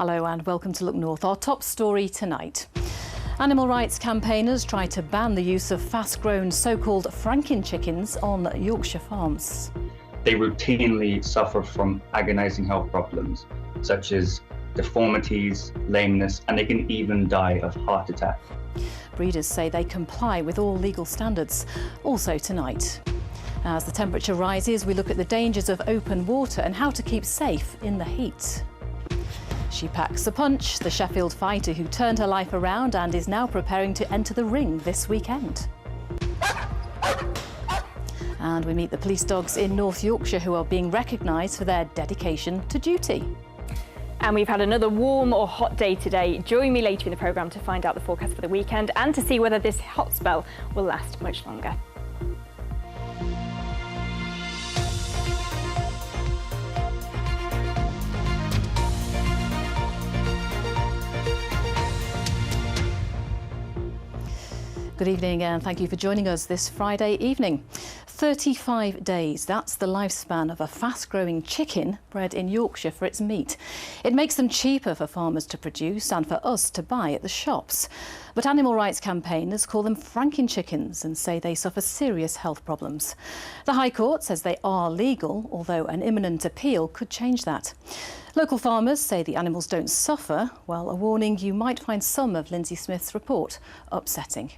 Hello and welcome to Look North. Our top story tonight. Animal rights campaigners try to ban the use of fast-grown so-called Franken chickens on Yorkshire farms. They routinely suffer from agonising health problems such as deformities, lameness, and they can even die of heart attack. Breeders say they comply with all legal standards. Also tonight. As the temperature rises, we look at the dangers of open water and how to keep safe in the heat. She packs a punch, the Sheffield fighter who turned her life around and is now preparing to enter the ring this weekend. And we meet the police dogs in North Yorkshire who are being recognised for their dedication to duty. And we've had another warm or hot day today. Join me later in the programme to find out the forecast for the weekend and to see whether this hot spell will last much longer. Good evening and thank you for joining us this Friday evening. 35 days, that's the lifespan of a fast-growing chicken bred in Yorkshire for its meat. It makes them cheaper for farmers to produce and for us to buy at the shops. But animal rights campaigners call them Franken chickens and say they suffer serious health problems. The High Court says they are legal, although an imminent appeal could change that. Local farmers say the animals don't suffer, while a warning you might find some of Lindsay Smith's report upsetting.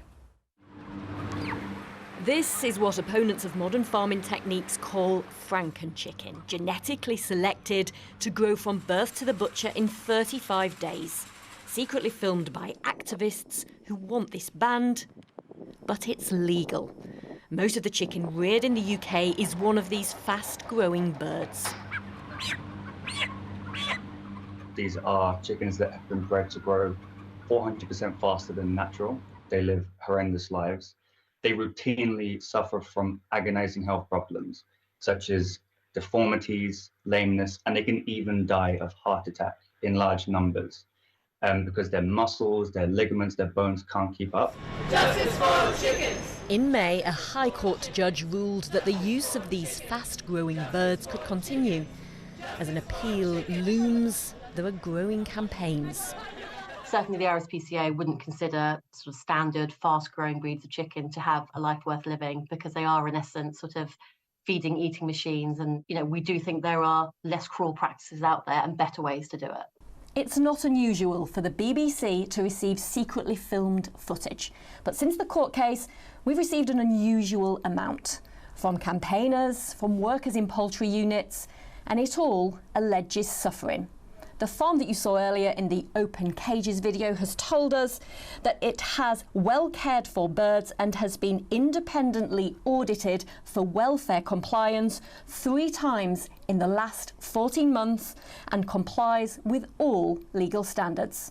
This is what opponents of modern farming techniques call Franken chicken, genetically selected to grow from birth to the butcher in 35 days. Secretly filmed by activists who want this banned, but it's legal. Most of the chicken reared in the UK is one of these fast-growing birds. These are chickens that have been bred to grow 400% faster than natural. They live horrendous lives. They routinely suffer from agonising health problems such as deformities, lameness, and they can even die of heart attack in large numbers because their muscles, their ligaments, their bones can't keep up. Justice for chickens! In May, a High Court judge ruled that the use of these fast-growing birds could continue. As an appeal looms, there are growing campaigns. Certainly the RSPCA wouldn't consider sort of standard fast-growing breeds of chicken to have a life worth living because they are in essence sort of feeding, eating machines, and we do think there are less cruel practices out there and better ways to do it. It's not unusual for the BBC to receive secretly filmed footage, but since the court case we've received an unusual amount from campaigners, from workers in poultry units, and it all alleges suffering. The farm that you saw earlier in the open cages video has told us that it has well cared for birds and has been independently audited for welfare compliance 3 times in the last 14 months and complies with all legal standards.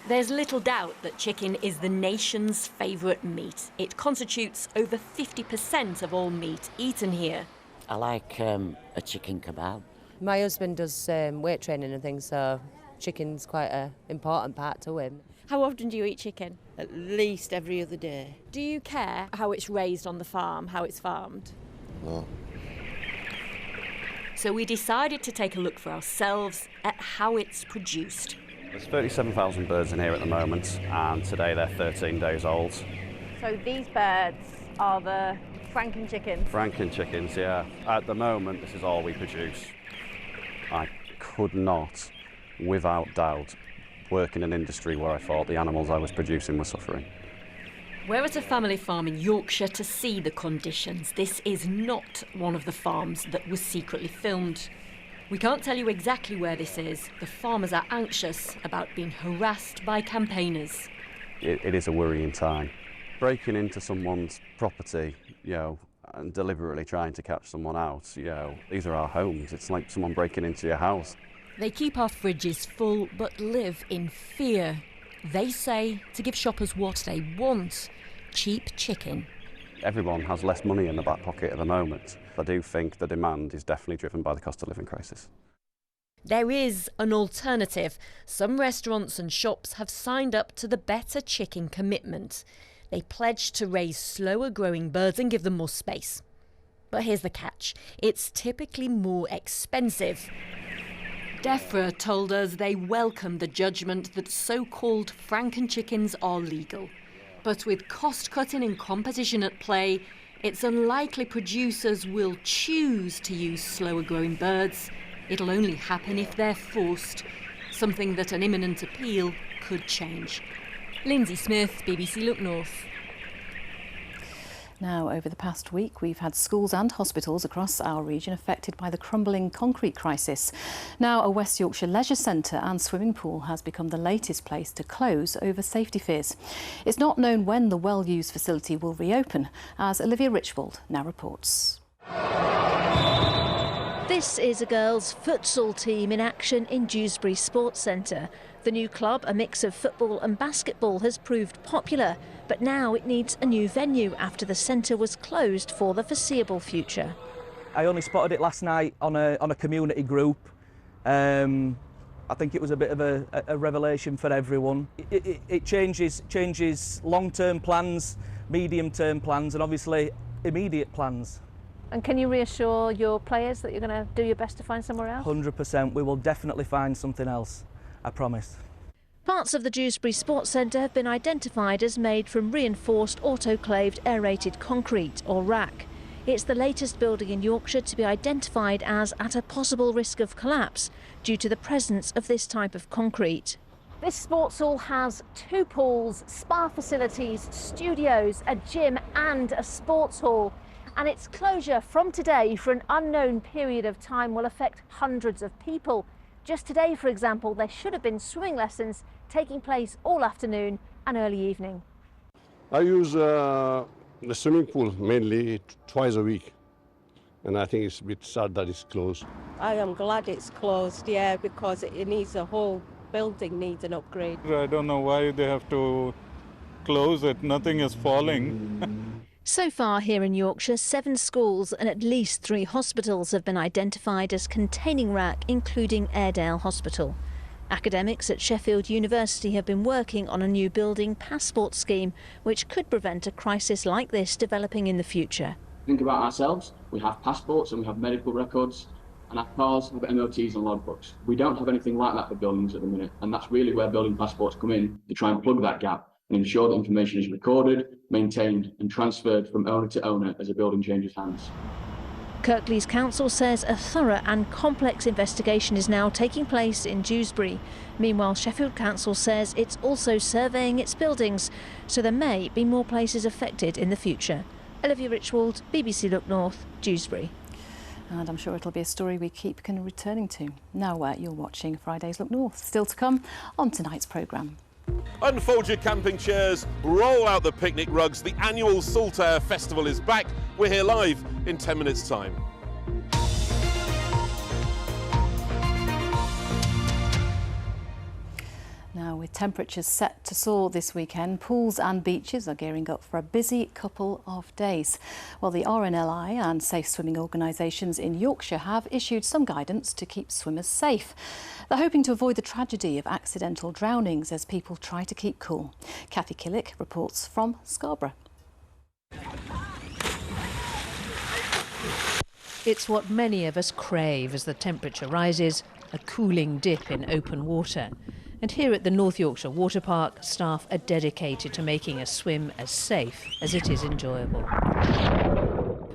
There's little doubt that chicken is the nation's favourite meat. It constitutes over 50% of all meat eaten here. I like a chicken kebab. My husband does weight training and things, so chicken's quite an important part to him. How often do you eat chicken? At least every other day. Do you care how it's raised on the farm, how it's farmed? No. So we decided to take a look for ourselves at how it's produced. There's 37,000 birds in here at the moment, and today they're 13 days old. So these birds are the Franken chickens? Franken chickens, yeah. At the moment, this is all we produce. I could not, without doubt, work in an industry where I thought the animals I was producing were suffering. We're at a family farm in Yorkshire to see the conditions. This is not one of the farms that was secretly filmed. We can't tell you exactly where this is. The farmers are anxious about being harassed by campaigners. It is a worrying time. Breaking into someone's property, and deliberately trying to catch someone out, these are our homes. It's like someone breaking into your house. They keep our fridges full but live in fear. They say to give shoppers what they want, cheap chicken. Everyone has less money in the back pocket at the moment. I do think the demand is definitely driven by the cost of living crisis. There is an alternative. Some restaurants and shops have signed up to the Better Chicken commitment. They pledge to raise slower growing birds and give them more space. But here's the catch. It's typically more expensive. DEFRA told us they welcome the judgment that so-called Franken chickens are legal. But with cost-cutting and competition at play, it's unlikely producers will choose to use slower-growing birds. It'll only happen if they're forced, something that an imminent appeal could change. Lindsay Smith, BBC Look North. Now, over the past week, we've had schools and hospitals across our region affected by the crumbling concrete crisis. Now, a West Yorkshire leisure centre and swimming pool has become the latest place to close over safety fears. It's not known when the well-used facility will reopen, as Olivia Richwald now reports. This is a girls' futsal team in action in Dewsbury Sports Centre. The new club, a mix of football and basketball, has proved popular, but now it needs a new venue after the centre was closed for the foreseeable future. I only spotted it last night on a community group. I think it was a bit of a revelation for everyone. It changes long-term plans, medium-term plans, and obviously immediate plans. And can you reassure your players that you're going to do your best to find somewhere else? 100%. We will definitely find something else, I promise. Parts of the Dewsbury Sports Centre have been identified as made from reinforced autoclaved aerated concrete, or RAC. It's the latest building in Yorkshire to be identified as at a possible risk of collapse due to the presence of this type of concrete. This sports hall has 2 pools, spa facilities, studios, a gym and a sports hall. And its closure from today for an unknown period of time will affect hundreds of people. Just today, for example, there should have been swimming lessons taking place all afternoon and early evening. I use the swimming pool mainly twice a week, and I think it's a bit sad that it's closed. I am glad it's closed, yeah, because it needs a whole building needs an upgrade. I don't know why they have to close it, nothing is falling. So far here in Yorkshire, 7 schools and at least 3 hospitals have been identified as containing RAC, including Airedale Hospital. Academics at Sheffield University have been working on a new building passport scheme, which could prevent a crisis like this developing in the future. Think about ourselves. We have passports and we have medical records, and our cars have MOTs and logbooks. We don't have anything like that for buildings at the minute, and that's really where building passports come in, to try and plug that gap and ensure that information is recorded, maintained and transferred from owner to owner as a building changes hands. Kirklees Council says a thorough and complex investigation is now taking place in Dewsbury. Meanwhile, Sheffield Council says it's also surveying its buildings, so there may be more places affected in the future. Olivia Richwald, BBC Look North, Dewsbury. And I'm sure it'll be a story we keep returning to. Now you're watching Friday's Look North. Still to come on tonight's programme. Unfold your camping chairs, roll out the picnic rugs. The annual Saltair festival is back. We're here live in 10 minutes' time. Now, with temperatures set to soar this weekend, pools and beaches are gearing up for a busy couple of days. Well, the RNLI and safe swimming organisations in Yorkshire have issued some guidance to keep swimmers safe. They're hoping to avoid the tragedy of accidental drownings as people try to keep cool. Kathy Killick reports from Scarborough. It's what many of us crave as the temperature rises, a cooling dip in open water. And here at the North Yorkshire Water Park, staff are dedicated to making a swim as safe as it is enjoyable.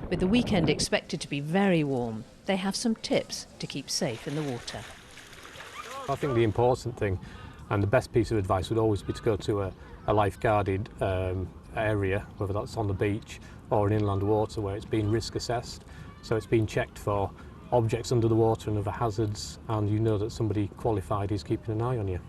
With the weekend expected to be very warm, they have some tips to keep safe in the water. I think the important thing and the best piece of advice would always be to go to a life-guarded area, whether that's on the beach or in inland water where it's been risk assessed. So it's been checked for objects under the water and other hazards, and you know that somebody qualified is keeping an eye on you.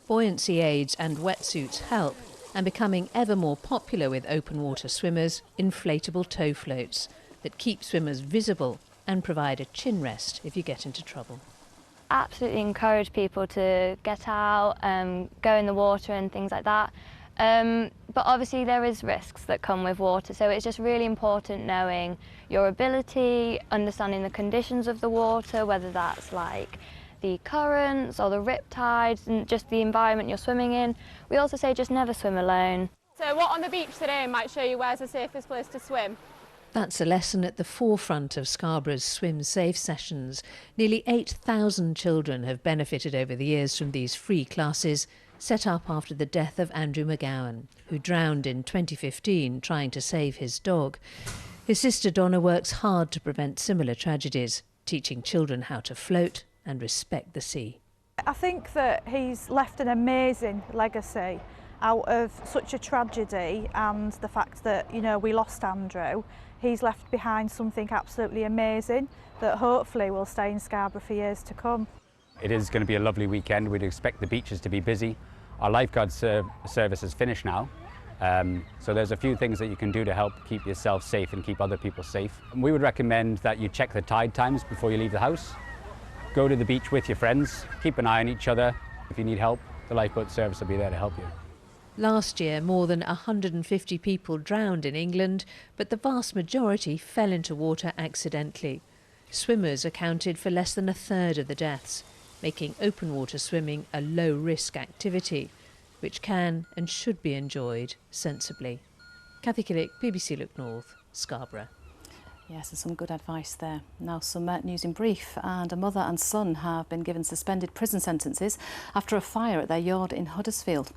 Buoyancy aids and wetsuits help, and becoming ever more popular with open water swimmers, inflatable tow floats that keep swimmers visible and provide a chin rest if you get into trouble. Absolutely encourage people to get out, go in the water and things like that. But obviously there is risks that come with water, so it's just really important knowing your ability, understanding the conditions of the water, whether that's like the currents or the rip tides and just the environment you're swimming in. We also say just never swim alone. So what on the beach today might show you where's the safest place to swim? That's a lesson at the forefront of Scarborough's Swim Safe sessions. Nearly 8,000 children have benefited over the years from these free classes, set up after the death of Andrew McGowan, who drowned in 2015 trying to save his dog. His sister Donna works hard to prevent similar tragedies, teaching children how to float and respect the sea. I think that he's left an amazing legacy out of such a tragedy, and the fact that, you know, we lost Andrew. He's left behind something absolutely amazing that hopefully will stay in Scarborough for years to come. It is going to be a lovely weekend. We'd expect the beaches to be busy. Our lifeguard service is finished now, so there's a few things that you can do to help keep yourself safe and keep other people safe. We would recommend that you check the tide times before you leave the house. Go to the beach with your friends, keep an eye on each other. If you need help, the lifeboat service will be there to help you. Last year, more than 150 people drowned in England, but the vast majority fell into water accidentally. Swimmers accounted for less than a third of the deaths, making open water swimming a low-risk activity, which can and should be enjoyed sensibly. Cathy Killick, BBC Look North, Scarborough. Yes, and some good advice there. Now some news in brief, and a mother and son have been given suspended prison sentences after a fire at their yard in Huddersfield.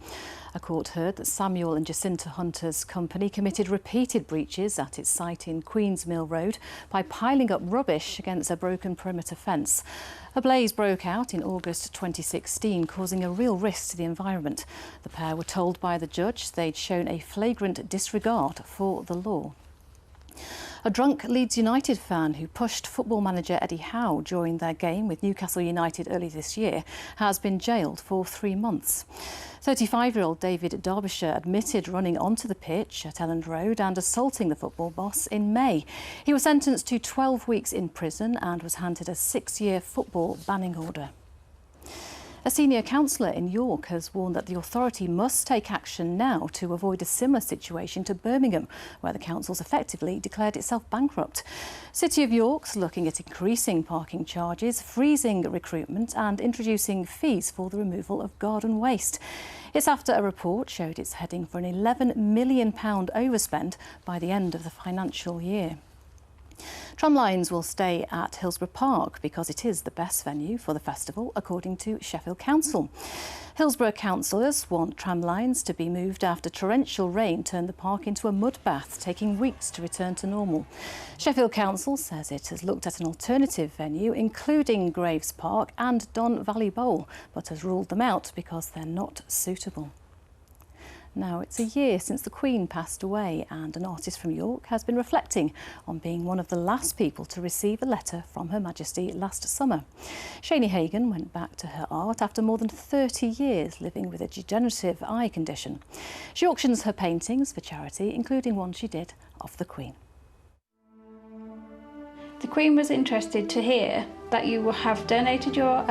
A court heard that Samuel and Jacinta Hunter's company committed repeated breaches at its site in Queens Mill Road by piling up rubbish against a broken perimeter fence. A blaze broke out in August 2016, causing a real risk to the environment. The pair were told by the judge they'd shown a flagrant disregard for the law. A drunk Leeds United fan who pushed football manager Eddie Howe during their game with Newcastle United early this year has been jailed for 3 months. 35-year-old David Derbyshire admitted running onto the pitch at Elland Road and assaulting the football boss in May. He was sentenced to 12 weeks in prison and was handed a 6-year football banning order. A senior councillor in York has warned that the authority must take action now to avoid a similar situation to Birmingham, where the council's effectively declared itself bankrupt. City of York's looking at increasing parking charges, freezing recruitment and introducing fees for the removal of garden waste. It's after a report showed it's heading for an £11 million overspend by the end of the financial year. Tramlines will stay at Hillsborough Park because it is the best venue for the festival, according to Sheffield Council. Hillsborough councillors want tramlines to be moved after torrential rain turned the park into a mud bath, taking weeks to return to normal. Sheffield Council says it has looked at an alternative venue, including Graves Park and Don Valley Bowl, but has ruled them out because they're not suitable. Now, it's a year since the Queen passed away, and an artist from York has been reflecting on being one of the last people to receive a letter from Her Majesty last summer. Shani Hagan went back to her art after more than 30 years living with a degenerative eye condition. She auctions her paintings for charity, including one she did of the Queen. The Queen was interested to hear that you have donated your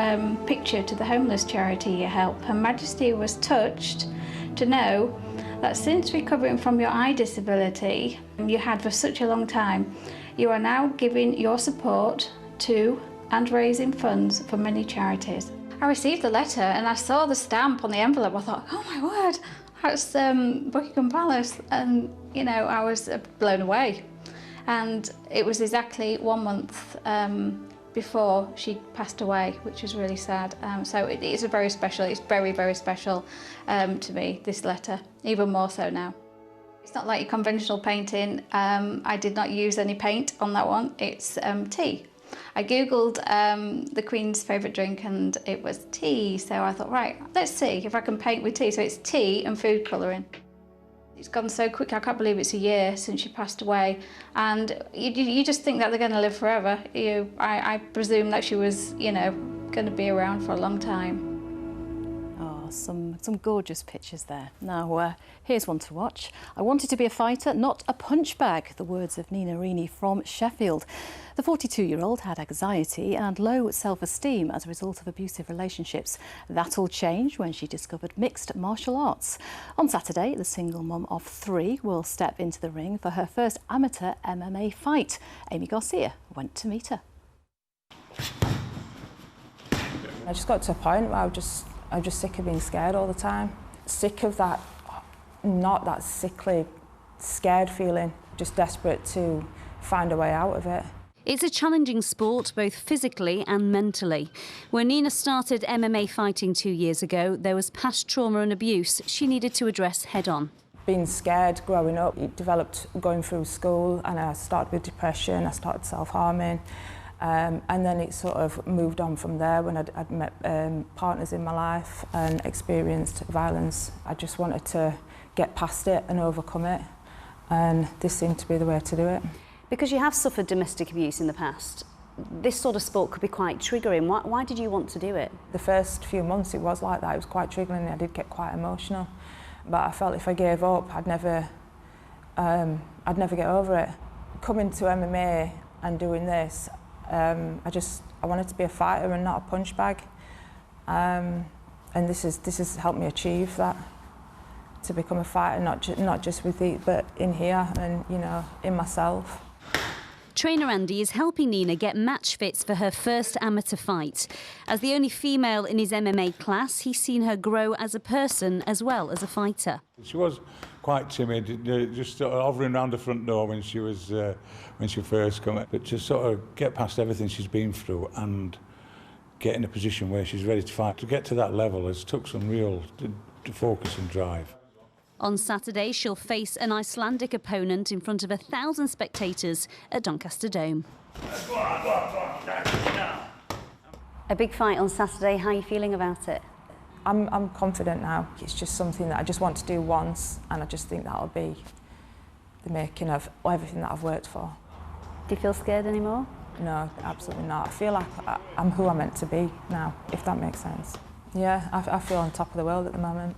picture to the homeless charity you help. Her Majesty was touched to know that since recovering from your eye disability you had for such a long time, you are now giving your support to and raising funds for many charities. I received the letter and I saw the stamp on the envelope. I thought, oh my word, that's Buckingham Palace, and you know, I was blown away. And it was exactly 1 month before she passed away, which was really sad. So it's a very special, it's very, very special to me, this letter, even more so now. It's not like your conventional painting. I did not use any paint on that one. It's tea. I googled the Queen's favourite drink and it was tea, so I thought, right, let's see if I can paint with tea. So it's tea and food colouring. It's gone so quick, I can't believe it's a year since she passed away, and you just think that they're going to live forever. I presume that she was, you know, going to be around for a long time. Oh, some gorgeous pictures there. Now, here's one to watch. I wanted to be a fighter, not a punch bag, the words of Nina Rini from Sheffield. The 42-year-old had anxiety and low self-esteem as a result of abusive relationships. That all changed when she discovered mixed martial arts. On Saturday, the single mum of 3 will step into the ring for her first amateur MMA fight. Amy Garcia went to meet her. I just got to a point where I was just sick of being scared all the time. Sick of that, not that sickly, scared feeling. Just desperate to find a way out of it. It's a challenging sport, both physically and mentally. When Nina started MMA fighting 2 years ago, there was past trauma and abuse she needed to address head-on. Being scared growing up, it developed going through school, and I started with depression, I started self-harming, and then it sort of moved on from there when I'd met partners in my life and experienced violence. I just wanted to get past it and overcome it, and this seemed to be the way to do it. Because you have suffered domestic abuse in the past, this sort of sport could be quite triggering. Why did you want to do it? The first few months it was like that. It was quite triggering. I did get quite emotional, but I felt if I gave up, I'd never get over it. Coming to MMA and doing this, I wanted to be a fighter and not a punch bag, and this has helped me achieve that. To become a fighter, not just with it, but in here and in myself. Trainer Andy is helping Nina get match fits for her first amateur fight. As the only female in his MMA class, he's seen her grow as a person as well as a fighter. She was quite timid, just sort of hovering around the front door when she first came. But to sort of get past everything she's been through and get in a position where she's ready to fight, to get to that level has took some real focus and drive. On Saturday, she'll face an Icelandic opponent in front of 1,000 spectators at Doncaster Dome. A big fight on Saturday. How are you feeling about it? I'm confident now. It's just something that I just want to do once, and I just think that'll be the making of everything that I've worked for. Do you feel scared anymore? No, absolutely not. I feel like I'm who I'm meant to be now, if that makes sense. Yeah, I feel on top of the world at the moment.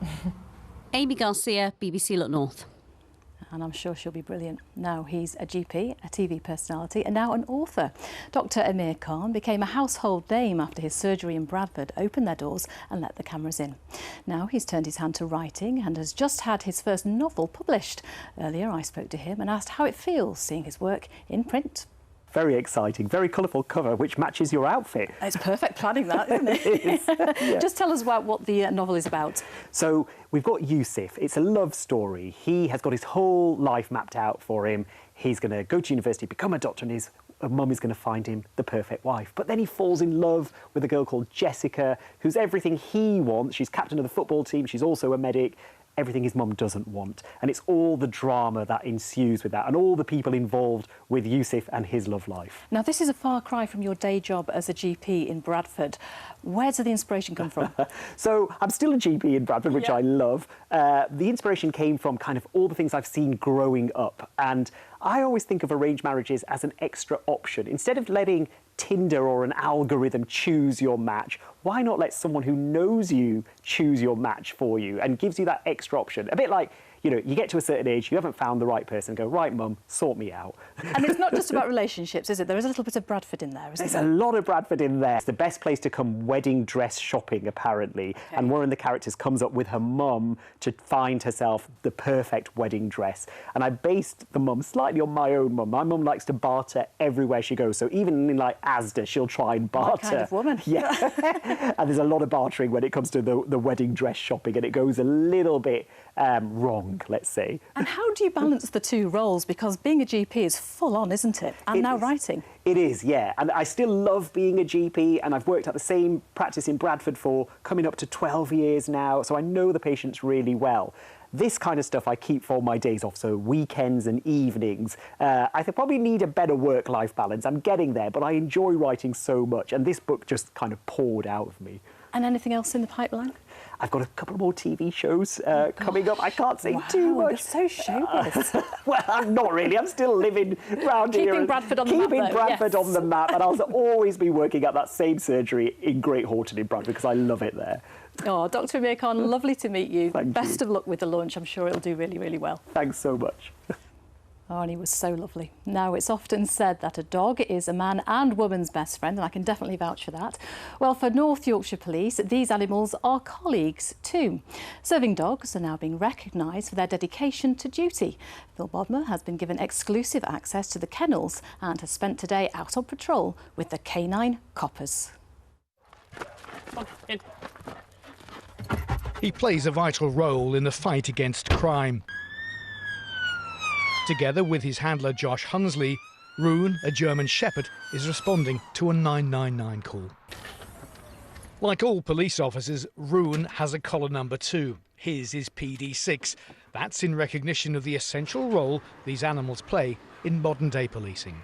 Amy Garcia, BBC Look North. And I'm sure she'll be brilliant. Now he's a GP, a TV personality and now an author. Dr Amir Khan became a household name after his surgery in Bradford opened their doors and let the cameras in. Now he's turned his hand to writing and has just had his first novel published. Earlier I spoke to him and asked how it feels seeing his work in print. Very exciting, very colourful cover, which matches your outfit. It's perfect planning that, isn't it? It is. Yeah. Just tell us about what the novel is about. So we've got Yusuf. It's a love story. He has got his whole life mapped out for him. He's going to go to university, become a doctor, and his mum is going to find him the perfect wife. But then he falls in love with a girl called Jessica, who's everything he wants. She's captain of the football team. She's also a medic. Everything his mum doesn't want. And it's all the drama that ensues with that and all the people involved with Yusuf and his love life. Now, this is a far cry from your day job as a GP in Bradford. Where does the inspiration come from? So I'm still a GP in Bradford, which I love. The inspiration came from kind of all the things I've seen growing up. And I always think of arranged marriages as an extra option. Instead of letting Tinder or an algorithm choose your match, why not let someone who knows you choose your match for you and gives you that extra option? A bit like, you know, you get to a certain age, you haven't found the right person, go, right, mum, sort me out. And it's not just about relationships, is it? There is a little bit of Bradford in there, isn't there? There's a lot of Bradford in there. It's the best place to come wedding dress shopping, apparently. Okay. And one of the characters comes up with her mum to find herself the perfect wedding dress. And I based the mum slightly on my own mum. My mum likes to barter everywhere she goes. So even in, like, Asda, she'll try and barter. My kind of woman. Yeah. And there's a lot of bartering when it comes to the wedding dress shopping, and it goes a little bit wrong, let's say. And how do you balance the two roles? Because being a GP is full on, isn't it? And now writing. It is, yeah. And I still love being a GP, and I've worked at the same practice in Bradford for coming up to 12 years now, so I know the patients really well. This kind of stuff I keep for my days off, so weekends and evenings. I probably need a better work-life balance. I'm getting there, but I enjoy writing so much, and this book just kind of poured out of me. And anything else in the pipeline? I've got a couple more TV shows coming up. I can't say too much. You're so showbiz. Well, I'm not really. I'm still living around here. Keeping Bradford on the map. Keeping Bradford on the map. And I'll always be working at that same surgery in Great Horton in Bradford because I love it there. Oh, Dr Amir Khan, lovely to meet you. Thank you. Best of luck with the launch. I'm sure it'll do really, really well. Thanks so much. Oh, and he was so lovely. Now, it's often said that a dog is a man and woman's best friend, and I can definitely vouch for that. Well, for North Yorkshire Police, these animals are colleagues too. Serving dogs are now being recognised for their dedication to duty. Phil Bodmer has been given exclusive access to the kennels and has spent today out on patrol with the canine coppers. He plays a vital role in the fight against crime. Together with his handler Josh Hunsley, Rune, a German shepherd, is responding to a 999 call. Like all police officers, Rune has a collar number 2. His is PD6. That's in recognition of the essential role these animals play in modern-day policing.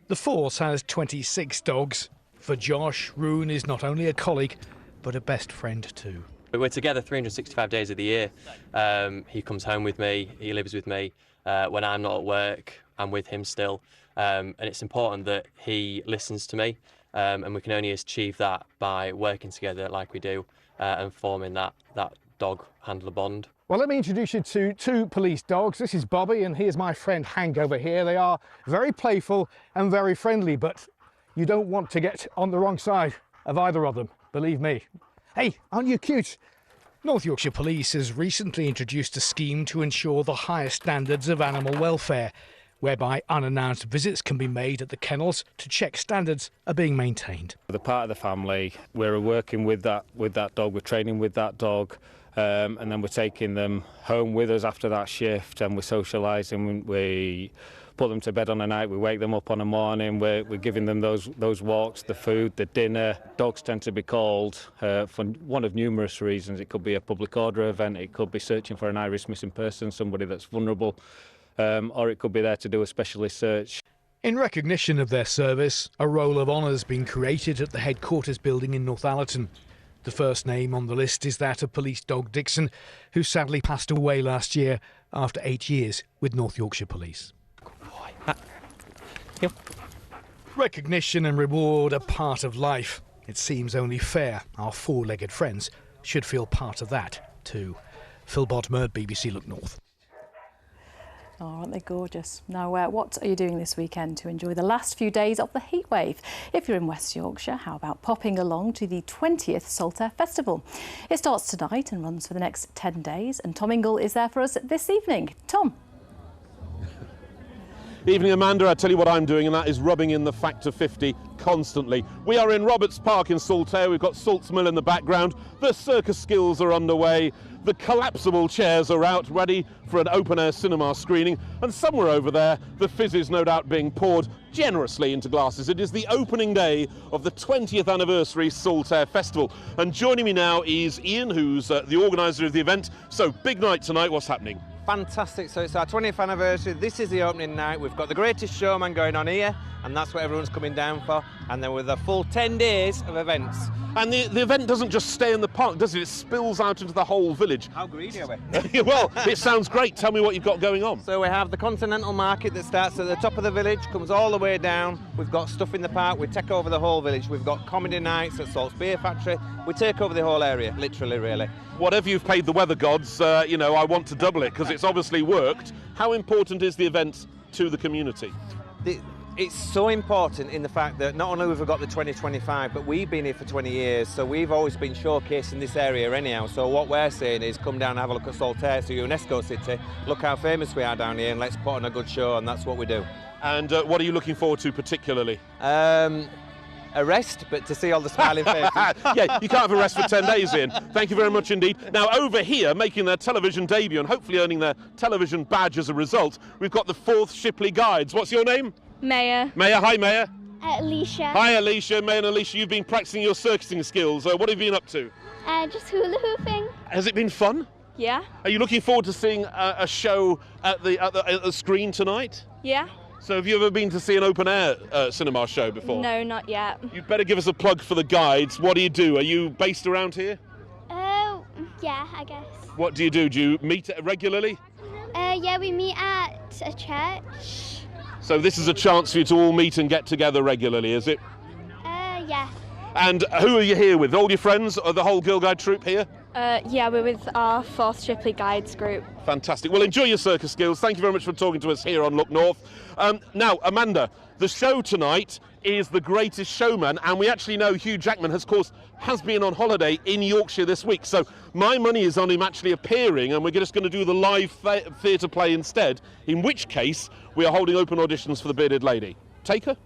The force has 26 dogs. For Josh, Rune is not only a colleague, but a best friend too. We're together 365 days of the year. He comes home with me, he lives with me. When I'm not at work, I'm with him still. And it's important that he listens to me. And we can only achieve that by working together like we do and forming that dog-handler bond. Well, let me introduce you to 2 police dogs. This is Bobby and here's my friend Hank over here. They are very playful and very friendly, but you don't want to get on the wrong side of either of them, believe me. Hey, aren't you cute? North Yorkshire Police has recently introduced a scheme to ensure the highest standards of animal welfare, whereby unannounced visits can be made at the kennels to check standards are being maintained. They're part of the family. We're working with that dog, we're training with that dog, and then we're taking them home with us after that shift, and we're socialising. We put them to bed on a night, we wake them up on a morning, we're giving them those walks, the food, the dinner. Dogs tend to be called for one of numerous reasons. It could be a public order event, it could be searching for an high-risk missing person, somebody that's vulnerable, or it could be there to do a specialist search. In recognition of their service, a roll of honour has been created at the headquarters building in Northallerton. The first name on the list is that of police dog Dixon, who sadly passed away last year after 8 years with North Yorkshire Police. Recognition and reward are part of life. It seems only fair our 4-legged friends should feel part of that too. Phil Bodmer, BBC Look North. Oh, aren't they gorgeous? Now, what are you doing this weekend to enjoy the last few days of the heatwave? If you're in West Yorkshire, how about popping along to the 20th Saltair Festival? It starts tonight and runs for the next 10 days, and Tom Ingle is there for us this evening. Tom. Evening, Amanda. I tell you what I'm doing, and that is rubbing in the factor 50 constantly. We are in Roberts Park in Saltair. We've got Salt's Mill in the background. The circus skills are underway. The collapsible chairs are out, ready for an open-air cinema screening. And somewhere over there, the fizz is no doubt being poured generously into glasses. It is the opening day of the 20th anniversary Saltair Festival. And joining me now is Ian, who's the organiser of the event. So, big night tonight. What's happening? Fantastic, so it's our 20th anniversary, this is the opening night, we've got the greatest showman going on here, and that's what everyone's coming down for, and then with a full 10 days of events. And the event doesn't just stay in the park, does it? It spills out into the whole village. How greedy are we? Well, it sounds great. Tell me what you've got going on. So we have the continental market that starts at the top of the village, comes all the way down. We've got stuff in the park, we take over the whole village. We've got comedy nights at Salt's Beer Factory. We take over the whole area, literally, really. Whatever you've paid the weather gods, you know, I want to double it because it's obviously worked. How important is the event to the community? It's so important in the fact that not only have we got the 2025, but we've been here for 20 years, so we've always been showcasing this area anyhow. So what we're saying is come down and have a look at Saltair, it's a UNESCO city, look how famous we are down here, and let's put on a good show, and that's what we do. And what are you looking forward to particularly? A rest, but to see all the smiling faces. Yeah, you can't have a rest for 10 days, Ian. Thank you very much indeed. Now, over here, making their television debut and hopefully earning their television badge as a result, we've got the 4th Shipley Guides. What's your name? Maya. Maya, hi Maya. Alicia. Hi Alicia. Maya and Alicia, you've been practicing your circusing skills. What have you been up to? Just hula hooping. Has it been fun? Yeah. Are you looking forward to seeing a show at the screen tonight? Yeah. So have you ever been to see an open-air cinema show before? No, not yet. You'd better give us a plug for the guides. What do? Are you based around here? Yeah, I guess. What do? Do you meet regularly? Yeah, we meet at a church. So this is a chance for you to all meet and get together regularly, is it? Yeah. And who are you here with? All your friends or the whole Girl Guide troupe here? Yeah, we're with our 4th Shipley Guides group. Fantastic. Well, enjoy your circus skills. Thank you very much for talking to us here on Look North. Now, Amanda, the show tonight is The Greatest Showman, and we actually know Hugh Jackman has been on holiday in Yorkshire this week. So my money is on him actually appearing, and we're just going to do the live theatre play instead, in which case we are holding open auditions for The Bearded Lady. Take her?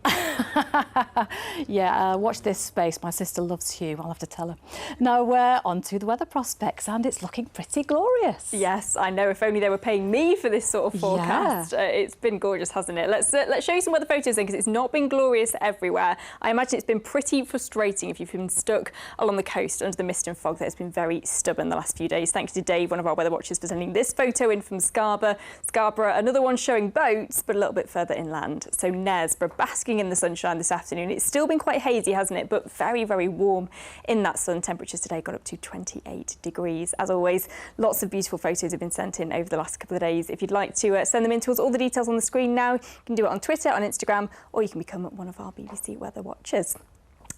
Yeah, watch this space. My sister loves Hugh, I'll have to tell her. Now we're on to the weather prospects, and it's looking pretty glorious. Yes, I know. If only they were paying me for this sort of forecast. Yeah. It's been gorgeous, hasn't it? Let's show you some weather photos then, because it's not been glorious everywhere. I imagine it's been pretty frustrating if you've been stuck along the coast under the mist and fog that has been very stubborn the last few days. Thank you to Dave, one of our weather watchers, for sending this photo in from Scarborough, another one showing boats, but a little bit further inland. So Knaresborough basking in the sunshine this afternoon. It's still been quite hazy, hasn't it? But very, very warm in that sun. Temperatures today got up to 28 degrees. As always, lots of beautiful photos have been sent in over the last couple of days. If you'd like to send them in to us, all the details on the screen now. You can do it on Twitter, on Instagram, or you can become one of our BBC weather watchers.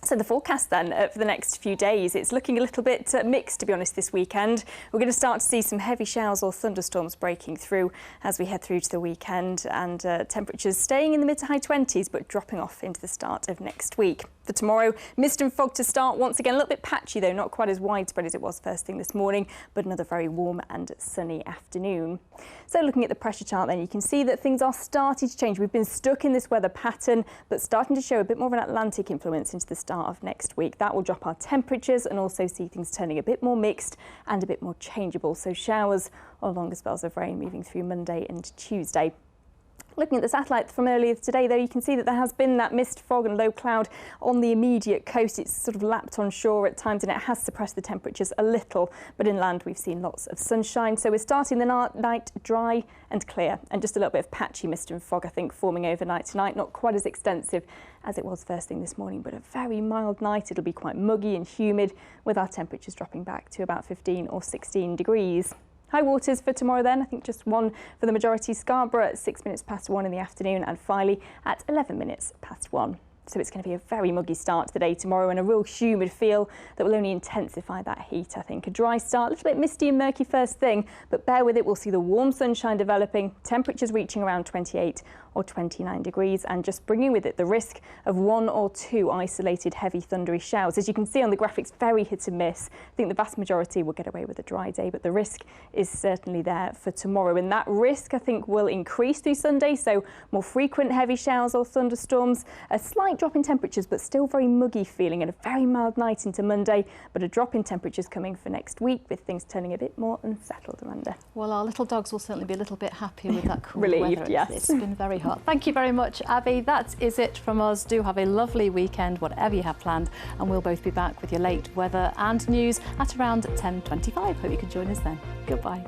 So the forecast then for the next few days, it's looking a little bit mixed, to be honest, this weekend. We're going to start to see some heavy showers or thunderstorms breaking through as we head through to the weekend, and temperatures staying in the mid to high 20s but dropping off into the start of next week. For tomorrow, mist and fog to start once again, a little bit patchy though, not quite as widespread as it was first thing this morning, but another very warm and sunny afternoon. So looking at the pressure chart then, you can see that things are starting to change. We've been stuck in this weather pattern, but starting to show a bit more of an Atlantic influence into the start of next week. That will drop our temperatures and also see things turning a bit more mixed and a bit more changeable. So showers or longer spells of rain moving through Monday and Tuesday. Looking at the satellite from earlier today, though, you can see that there has been that mist, fog and low cloud on the immediate coast. It's sort of lapped on shore at times and it has suppressed the temperatures a little, but inland we've seen lots of sunshine. So we're starting the night dry and clear, and just a little bit of patchy mist and fog, I think, forming overnight tonight. Not quite as extensive as it was first thing this morning, but a very mild night. It'll be quite muggy and humid, with our temperatures dropping back to about 15 or 16 degrees. High waters for tomorrow then, I think just one for the majority. Scarborough at 6 minutes past 1 in the afternoon, and Filey at 11 minutes past 1. So it's going to be a very muggy start to the day tomorrow, and a real humid feel that will only intensify that heat, I think. A dry start, a little bit misty and murky first thing, but bear with it. We'll see the warm sunshine developing, temperatures reaching around 28 or 29 degrees, and just bringing with it the risk of 1 or 2 isolated heavy thundery showers. As you can see on the graphics, very hit and miss. I think the vast majority will get away with a dry day, but the risk is certainly there for tomorrow. And that risk, I think, will increase through Sunday, so more frequent heavy showers or thunderstorms, a slight drop in temperatures, but still very muggy feeling, and a very mild night into Monday, but a drop in temperatures coming for next week, with things turning a bit more unsettled, Amanda. Well, our little dogs will certainly be a little bit happier with that cool Relieved, weather. yes. It's been very hot. Thank you very much, Abby. That is it from us. Do have a lovely weekend, whatever you have planned, and we'll both be back with your late weather and news at around 10:25. Hope you can join us then. Goodbye.